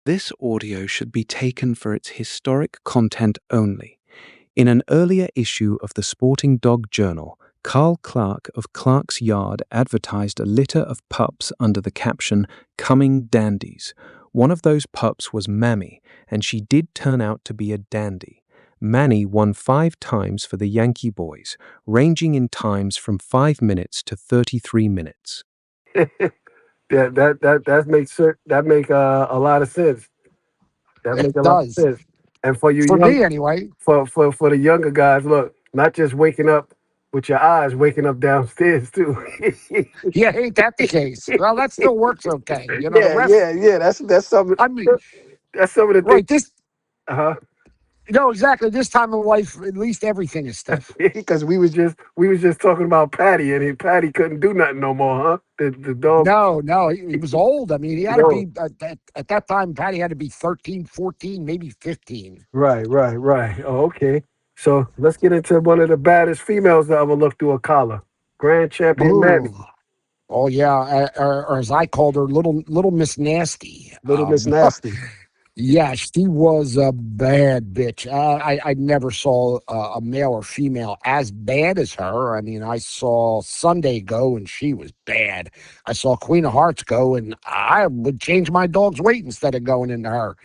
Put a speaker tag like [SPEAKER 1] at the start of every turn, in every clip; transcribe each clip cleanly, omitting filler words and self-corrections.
[SPEAKER 1] This audio should be taken for its historic content only. In an earlier issue of the Sporting Dog Journal, Carl Clark of Clark's Yard advertised a litter of pups under the caption, "Coming Dandies." One of those pups was Mammy, and she did turn out to be a dandy. Manny won 5 times for the Yankee boys, ranging in times from 5 minutes to 33 minutes.
[SPEAKER 2] That make a lot of sense. That
[SPEAKER 3] It
[SPEAKER 2] make a lot of
[SPEAKER 3] does.
[SPEAKER 2] sense. And for you
[SPEAKER 3] For
[SPEAKER 2] young,
[SPEAKER 3] me, anyway.
[SPEAKER 2] for the younger guys, look, not just waking up with your eyes, waking up downstairs too.
[SPEAKER 3] Yeah, ain't that the case? Well, that still works okay. The
[SPEAKER 2] Yeah,
[SPEAKER 3] rest,
[SPEAKER 2] yeah, yeah. That's some
[SPEAKER 3] I mean,
[SPEAKER 2] that's some of the things.
[SPEAKER 3] right, this,
[SPEAKER 2] Uh huh.
[SPEAKER 3] no, exactly. This time of life, at least everything is stiff.
[SPEAKER 2] Because we was just talking about Patty, and Patty couldn't do nothing no more, huh? The dog,
[SPEAKER 3] No, no, he was old. I mean, he
[SPEAKER 2] you
[SPEAKER 3] had to
[SPEAKER 2] know.
[SPEAKER 3] be, at that time, Patty had to be 13, 14, maybe 15.
[SPEAKER 2] Right, right, right. Oh, okay. So let's get into one of the baddest females that ever looked through a collar. Grand champion
[SPEAKER 3] Ooh.
[SPEAKER 2] Mammy.
[SPEAKER 3] Oh, yeah. Or as I called her, little Miss Nasty.
[SPEAKER 2] Little Miss Nasty.
[SPEAKER 3] Yeah, she was a bad bitch. I never saw a male or female as bad as her. I mean, I saw Sunday go and she was bad. I saw Queen of Hearts go and I would change my dog's weight instead of going into her.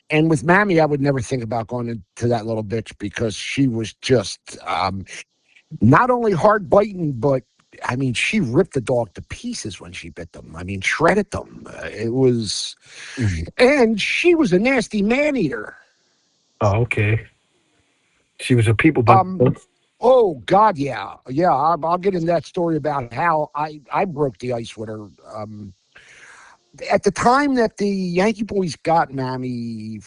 [SPEAKER 3] And with Mammy, I would never think about going into that little bitch because she was just not only hard biting, but I mean, she ripped the dog to pieces when she bit them. I mean, shredded them. It was,
[SPEAKER 2] Mhm.
[SPEAKER 3] and she was a nasty man eater.
[SPEAKER 2] Oh, okay. She was a people, but
[SPEAKER 3] Um, oh God, yeah, yeah. I'll get into that story about how I broke the ice with her. At the time that the Yankee boys got Mammy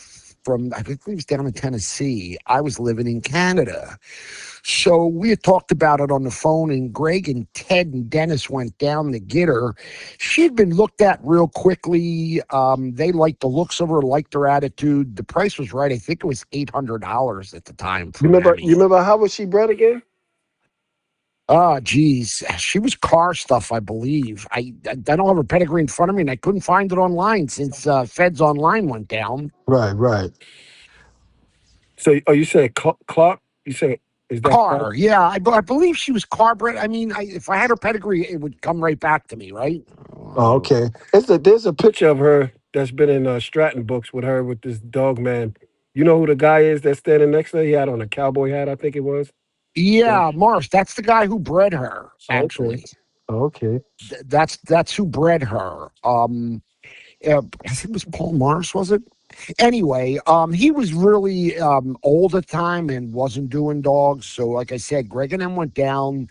[SPEAKER 3] from, I think it was down in Tennessee. I was living in Canada. So we had talked about it on the phone, and Greg and Ted and Dennis went down to get her. She'd been looked at real quickly. They liked the looks of her, liked her attitude. The price was right. I think it was $800 at the time
[SPEAKER 2] you
[SPEAKER 3] for
[SPEAKER 2] remember you
[SPEAKER 3] Mammy.
[SPEAKER 2] remember how was she bred again?
[SPEAKER 3] Oh, geez. She was car stuff, I believe. I don't have her pedigree in front of me, and I couldn't find it online since Feds Online went down.
[SPEAKER 2] Right, right. So, oh, you said Clark? You said is that Clark?
[SPEAKER 3] Car, yeah. I believe she was car bred. I mean, if I had her pedigree, it would come right back to me, right?
[SPEAKER 2] Oh, okay. There's a picture of her that's been in Stratton books with her with this dog man. You know who the guy is that's standing next to her? He had on a cowboy hat, I think it was. Yeah.
[SPEAKER 3] Yeah, Morris. That's the guy who bred her,
[SPEAKER 2] Oh, okay.
[SPEAKER 3] actually.
[SPEAKER 2] Oh, okay.
[SPEAKER 3] That's who bred her. I think it was Paul Morris, was it? Anyway, he was really old at the time and wasn't doing dogs. So, like I said, Greg and them went down,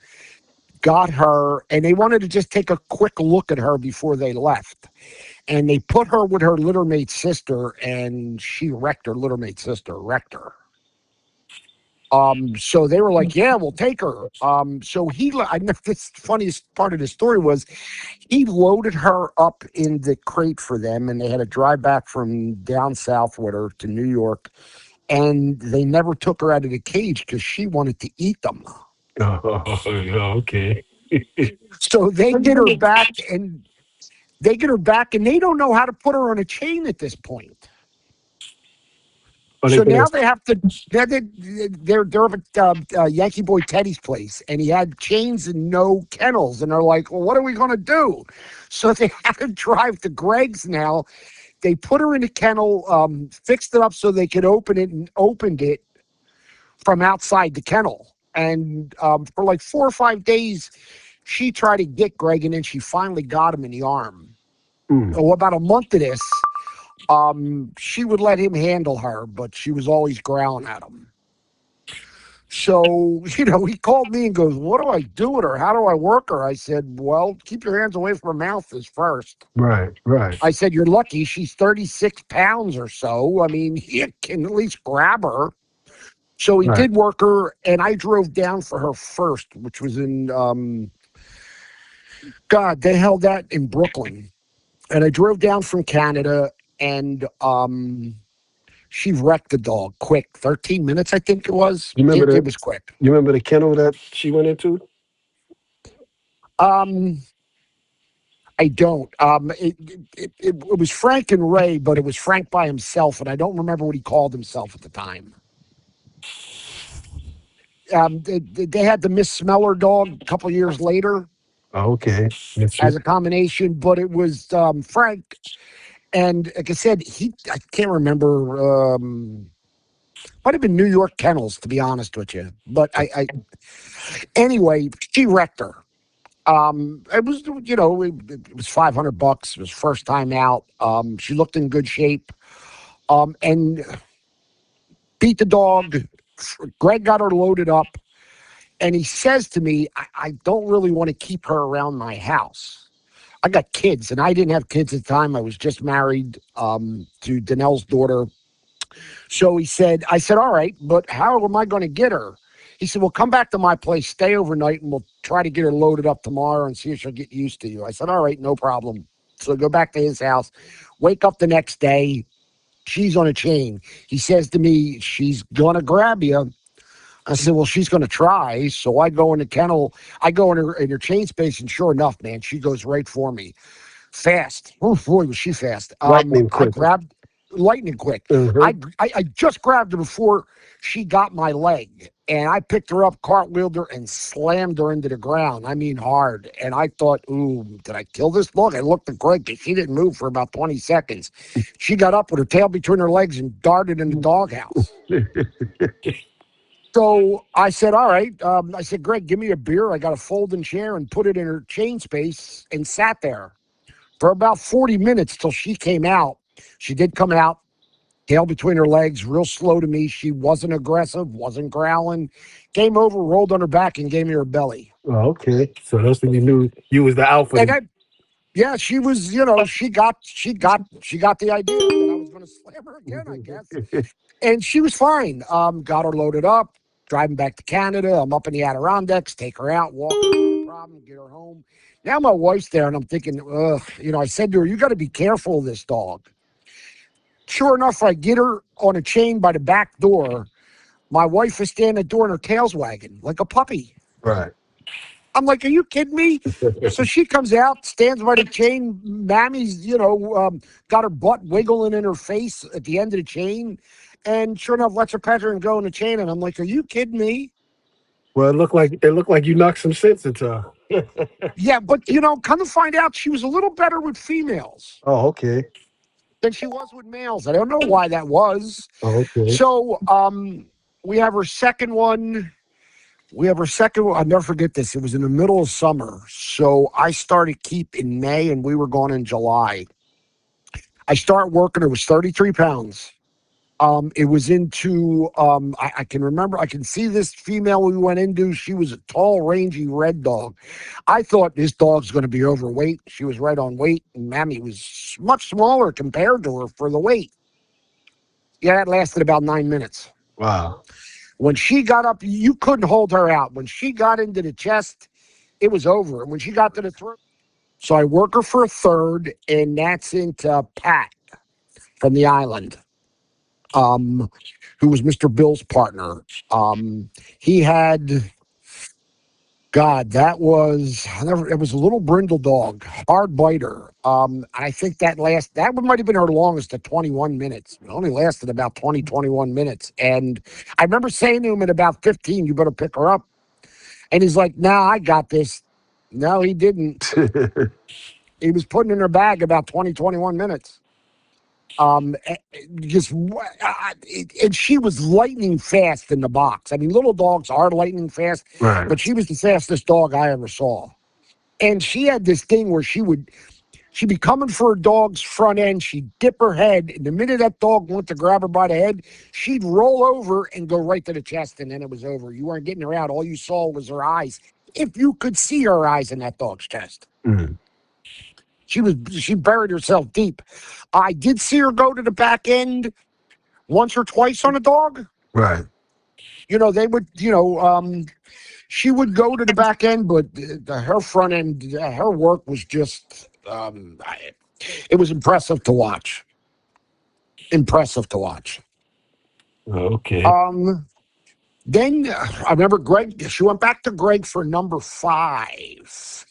[SPEAKER 3] got her, and they wanted to just take a quick look at her before they left. And they put her with her littermate sister, and she wrecked her littermate sister, wrecked her. So they were like, "Yeah, we'll take her." So I know this funniest part of the story was he loaded her up in the crate for them, and they had to drive back from down south with her to New York, and they never took her out of the cage because she wanted to eat them.
[SPEAKER 2] Oh, yeah, okay.
[SPEAKER 3] So they get her back, and they don't know how to put her on a chain at this point.
[SPEAKER 2] Oh, they
[SPEAKER 3] So
[SPEAKER 2] put
[SPEAKER 3] now
[SPEAKER 2] it.
[SPEAKER 3] they have to. They're up at Yankee Boy Teddy's place, and he had chains and no kennels, and they're like, "Well, what are we going to do?" So they had to drive to Greg's now. They put her in a kennel, fixed it up so they could open it, and opened it from outside the kennel. And for like 4 or 5 days, she tried to get Greg, and then she finally got him in the arm.
[SPEAKER 2] Mm.
[SPEAKER 3] Oh, about a month of this, she would let him handle her, but she was always growling at him. So, he called me and goes, "What do I do with her? How do I work her?" I said, "Well, keep your hands away from her mouth is first."
[SPEAKER 2] Right, right,
[SPEAKER 3] I said, "You're lucky she's 36 pounds or so. I mean, you can at least grab her." So he
[SPEAKER 2] right.
[SPEAKER 3] did work her, and I drove down for her first, which was in, God, they held that in Brooklyn. And I drove down from Canada, and she wrecked the dog quick. 13 minutes, I think it was.
[SPEAKER 2] You remember
[SPEAKER 3] It
[SPEAKER 2] the
[SPEAKER 3] was quick.
[SPEAKER 2] you remember the kennel that she went into?
[SPEAKER 3] Um, I don't. It was Frank and Ray, but it was Frank by himself, and I don't remember what he called himself at the time. They had the Miss Smeller dog a couple years later
[SPEAKER 2] Okay. That's
[SPEAKER 3] as
[SPEAKER 2] it.
[SPEAKER 3] a combination, but it was Frank. And like I said, I can't remember. Might have been New York Kennels, to be honest with you. But anyway, she wrecked her. It was, it was $500. It was first time out. She looked in good shape. And beat the dog. Greg got her loaded up. And he says to me, I don't really want to keep her around my house. I got kids, and I didn't have kids at the time. I was just married to Danelle's daughter. So I said, all right, but how am I going to get her? He said, well, come back to my place, stay overnight, and we'll try to get her loaded up tomorrow and see if she'll get used to you. I said, all right, no problem. So I go back to his house, wake up the next day. She's on a chain. He says to me, she's going to grab you. I said, well, she's going to try. So I go in the kennel. I go in her chain space, and sure enough, man, she goes right for me. Fast. Oh, boy, was she fast.
[SPEAKER 2] Lightning
[SPEAKER 3] I
[SPEAKER 2] quick.
[SPEAKER 3] grabbed lightning quick.
[SPEAKER 2] Uh-huh.
[SPEAKER 3] I just grabbed her before she got my leg. And I picked her up, cartwheeled her, and slammed her into the ground. I mean, hard. And I thought, ooh, did I kill this dog? I looked at Greg because she didn't move for about 20 seconds. She got up with her tail between her legs and darted in the doghouse. So I said, all right. I said, Greg, give me a beer. I got a folding chair and put it in her chain space and sat there for about 40 minutes till she came out. She did come out, tail between her legs, real slow to me. She wasn't aggressive, wasn't growling. Came over, rolled on her back, and gave me her belly.
[SPEAKER 2] Oh, okay. So that's when you knew you was the alpha.
[SPEAKER 3] And yeah, she was, she got the idea that I was going to slam her again, I guess. And she was fine. Got her loaded up, driving back to Canada. I'm up in the Adirondacks, take her out, walk her, no problem, get her home. Now my wife's there, and I'm thinking, ugh, I said to her, you got to be careful of this dog. Sure enough, I get her on a chain by the back door. My wife is standing at the door and her tail's wagging like a puppy.
[SPEAKER 2] Right.
[SPEAKER 3] I'm like, are you kidding me? So she comes out, stands by the chain. Mammy's, got her butt wiggling in her face at the end of the chain. And sure enough, lets her pet her and go in the chain. And I'm like, are you kidding me?
[SPEAKER 2] Well, it looked like you knocked some sense into her.
[SPEAKER 3] Yeah, but, come to find out, she was a little better with females
[SPEAKER 2] Oh, okay.
[SPEAKER 3] than she was with males. I don't know why that was.
[SPEAKER 2] Oh, okay.
[SPEAKER 3] So we have her second one. I'll never forget this. It was in the middle of summer. So I started keep in May and we were gone in July. I start working. It was 33 pounds. It was into, I can remember, I can see this female we went into. She was a tall, rangy red dog. I thought this dog's going to be overweight. She was right on weight, and Mammy was much smaller compared to her for the weight. Yeah, that lasted about 9 minutes.
[SPEAKER 2] Wow.
[SPEAKER 3] When she got up, you couldn't hold her out. When she got into the chest, it was over. And when she got to the throat, so I work her for a third, and that's into Pat from the island, who was Mr. Bill's partner. He had, God, it was a little brindle dog, hard biter. I think that one might have been her longest at 21 minutes. It only lasted about 20, 21 minutes. And I remember saying to him at about 15, you better pick her up. And he's like, nah, I got this. No, he didn't. He was putting in her bag about 20, 21 minutes. Just and she was lightning fast in the box. I mean, little dogs are lightning fast,
[SPEAKER 2] Right.
[SPEAKER 3] but she was the fastest dog I ever saw. And she had this thing where she'd be coming for a dog's front end. She'd dip her head, and the minute that dog went to grab her by the head, she'd roll over and go right to the chest, and then it was over. You weren't getting her out. All you saw was her eyes. If you could see her eyes in that dog's chest.
[SPEAKER 2] Mm.
[SPEAKER 3] She buried herself deep. I did see her go to the back end once or twice on a dog.
[SPEAKER 2] Right.
[SPEAKER 3] They would, she would go to the back end, but her front end, her work was just, it was impressive to watch. Impressive to watch.
[SPEAKER 2] Okay.
[SPEAKER 3] Then I remember Greg, she went back to Greg for number 5.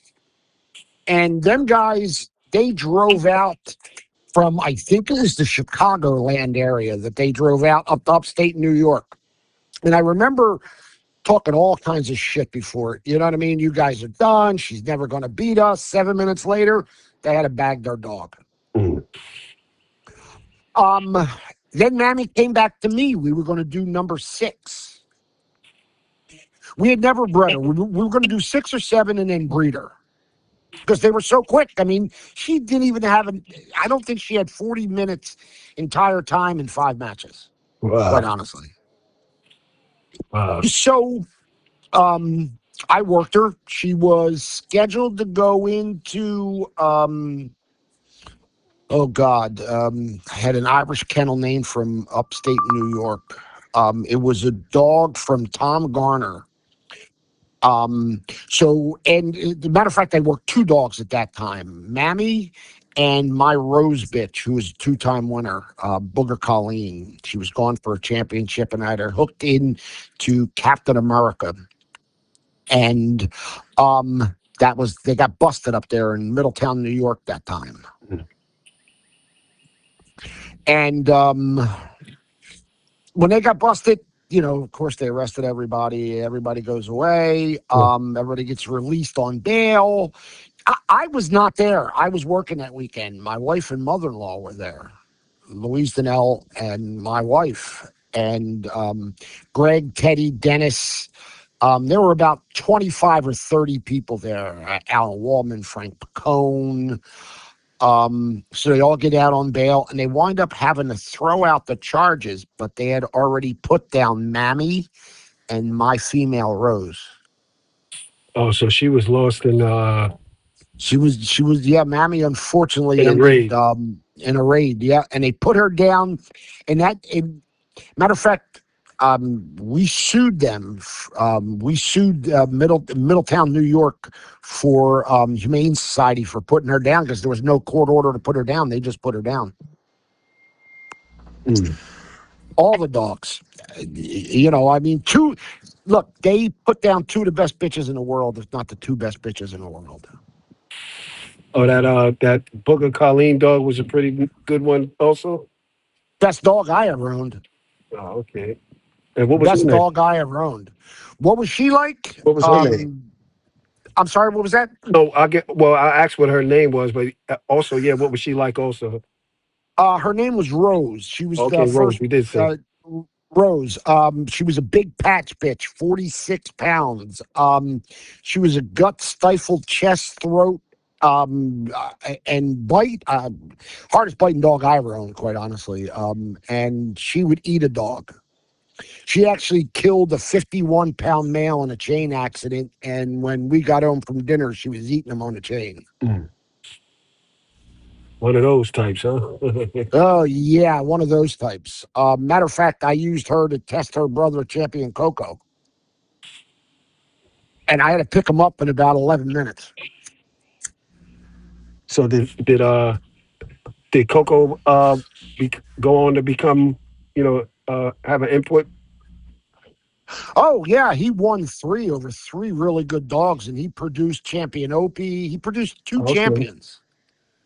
[SPEAKER 3] And them guys, they drove out from, I think it was the Chicagoland area that they drove out up to upstate New York. And I remember talking all kinds of shit before. You know what I mean? You guys are done. She's never going to beat us. 7 minutes later, they had to bag their dog.
[SPEAKER 2] Mm.
[SPEAKER 3] Um, then Mammy came back to me. We were going to do number 6. We had never bred her. We were going to do 6 or 7 and then breed her because they were so quick. I mean, she didn't even have I don't think she had 40 minutes entire time in 5 matches, quite
[SPEAKER 2] Wow.
[SPEAKER 3] honestly.
[SPEAKER 2] Wow.
[SPEAKER 3] So I worked her. She was scheduled to go into oh God, I had an Irish kennel name from upstate New York. It was a dog from Tom Garner. And the matter of fact, I worked 2 dogs at that time, Mammy and my Rose bitch, who was a 2-time winner, Booger Colleen. She was gone for a championship, and I had her hooked in to Captain America. And they got busted up there in Middletown, New York that time.
[SPEAKER 2] Mm.
[SPEAKER 3] And when they got busted, of course, they arrested everybody. Everybody goes away.
[SPEAKER 2] Well,
[SPEAKER 3] Everybody gets released on bail. I was not there. I was working that weekend. My wife and mother-in-law were there, Louise Donnell and my wife, and Greg, Teddy, Dennis. There were about 25 or 30 people there. Alan Wallman, Frank Pacone. So they all get out on bail, and they wind up having to throw out the charges, but they had already put down Mammy and my female Rose.
[SPEAKER 2] oh, so she was lost
[SPEAKER 3] Yeah, Mammy unfortunately
[SPEAKER 2] in a
[SPEAKER 3] ended
[SPEAKER 2] raid.
[SPEAKER 3] in a raid, yeah, and they put her down. And matter of fact, we sued them. We sued Middletown, New York, for Humane Society for putting her down because there was no court order to put her down. They just put her down.
[SPEAKER 2] Mm.
[SPEAKER 3] All the dogs, I mean, two. Look, they put down 2 of the best bitches in the world, if not the 2 best bitches in the world.
[SPEAKER 2] Oh, that Booger Colleen dog was a pretty good one also.
[SPEAKER 3] Best dog I ever owned.
[SPEAKER 2] Oh, okay. And what was her
[SPEAKER 3] Best
[SPEAKER 2] name?
[SPEAKER 3] dog I ever owned. What was she like?
[SPEAKER 2] What was her name?
[SPEAKER 3] I'm sorry, what was that?
[SPEAKER 2] No, I asked what her name was, but also, yeah, what was she like also?
[SPEAKER 3] Her name was Rose. She was the
[SPEAKER 2] Okay, Rose,
[SPEAKER 3] first
[SPEAKER 2] we did say.
[SPEAKER 3] Rose. She was a big patch bitch, 46 pounds. She was a gut stifled chest throat and bite. Hardest biting dog I ever owned, quite honestly. And she would eat a dog. She actually killed a 51-pound male in a chain accident, and when we got home from dinner, she was eating him on a chain.
[SPEAKER 2] Mm. One of those types, huh?
[SPEAKER 3] Oh, yeah, one of those types. Matter of fact, I used her to test her brother, Champion Coco, and I had to pick him up in about 11 minutes.
[SPEAKER 2] So did Coco go on to become, have an input?
[SPEAKER 3] Oh, yeah, he won 3 over 3 really good dogs, and he produced Champion Opie. He produced 2
[SPEAKER 2] Okay.
[SPEAKER 3] champions.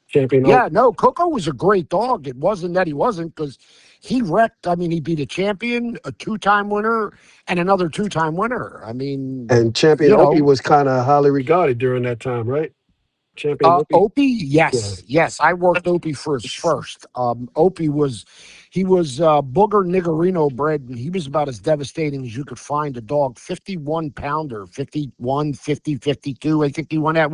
[SPEAKER 2] Champion
[SPEAKER 3] Yeah,
[SPEAKER 2] Oak.
[SPEAKER 3] no, Coco was a great dog. It wasn't that he wasn't, because he wrecked. I mean, he beat a champion, a 2-time winner, and another 2-time winner. I mean,
[SPEAKER 2] And Champion
[SPEAKER 3] you
[SPEAKER 2] Opie
[SPEAKER 3] know,
[SPEAKER 2] was kind of highly regarded during that time, right? Champion Opie?
[SPEAKER 3] Opie,
[SPEAKER 2] Yeah.
[SPEAKER 3] yes, I worked Opie for his first. Opie was Booger Niggerino bred, and he was about as devastating as you could find a dog. 51 pounder, 51, 50, 52. I think he went at